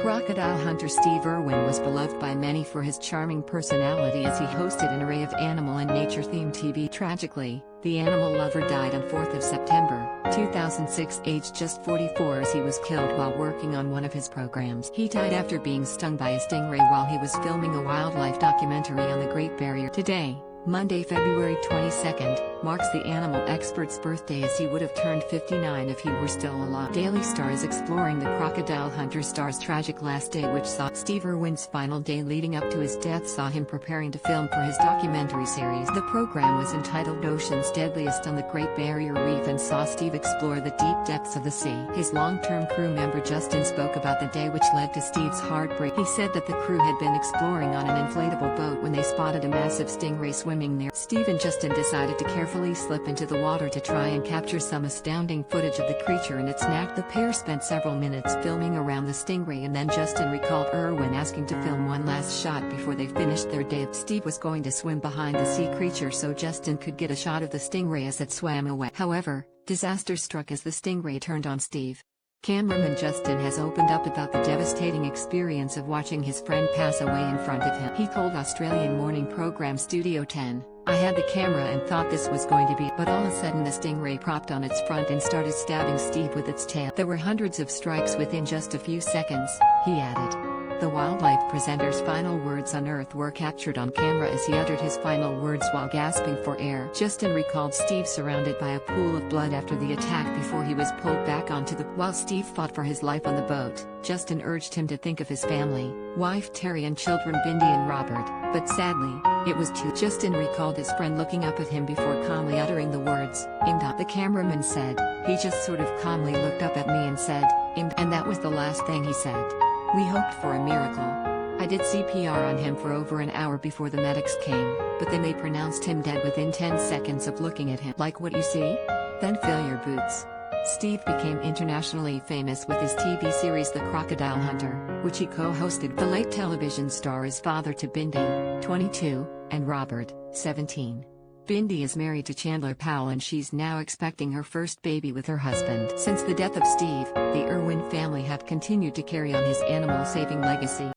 Crocodile Hunter Steve Irwin was beloved by many for his charming personality as he hosted an array of animal and nature-themed TV. Tragically, the animal lover died on 4th of September, 2006, aged just 44, as he was killed while working on one of his programs. He died after being stung by a stingray while he was filming a wildlife documentary on the Great Barrier. Today, Monday, February 22nd, marks the animal expert's birthday, as he would have turned 59 if he were still alive. Daily Star is exploring the Crocodile Hunter star's tragic last day, which saw Steve Irwin's final day leading up to his death saw him preparing to film for his documentary series. The program was entitled Ocean's Deadliest on the Great Barrier Reef and saw Steve explore the deep depths of the sea. His long-term crew member Justin spoke about the day which led to Steve's heartbreak. He said that the crew had been exploring on an inflatable boat when they spotted a massive stingray swimming there. Steve and Justin decided to carefully slip into the water to try and capture some astounding footage of the creature and its knack. The pair spent several minutes filming around the stingray, and then Justin recalled Irwin asking to film one last shot before they finished their day. Steve was going to swim behind the sea creature so Justin could get a shot of the stingray as it swam away. However, disaster struck as the stingray turned on Steve. Cameraman Justin has opened up about the devastating experience of watching his friend pass away in front of him. He told Australian morning program Studio 10, "I had the camera and thought this was going to be, but all of a sudden the stingray propped on its front and started stabbing Steve with its tail. There were hundreds of strikes within just a few seconds," he added. The wildlife presenter's final words on Earth were captured on camera as he uttered his final words while gasping for air. Justin recalled Steve surrounded by a pool of blood after the attack before he was pulled back onto the. While Steve fought for his life on the boat, Justin urged him to think of his family, wife Terri and children Bindi and Robert, but sadly, it was too. Justin recalled his friend looking up at him before calmly uttering the words, "Imda." The cameraman said, "He just sort of calmly looked up at me and said, Imda," and that was the last thing he said. "We hoped for a miracle. I did CPR on him for over an hour before the medics came, but then they pronounced him dead within 10 seconds of looking at him. Like what you see? Then fill your boots." Steve became internationally famous with his TV series The Crocodile Hunter, which he co-hosted. The late television star is father to Bindi, 22, and Robert, 17. Bindi is married to Chandler Powell and she's now expecting her first baby with her husband. Since the death of Steve, the Irwin family have continued to carry on his animal-saving legacy.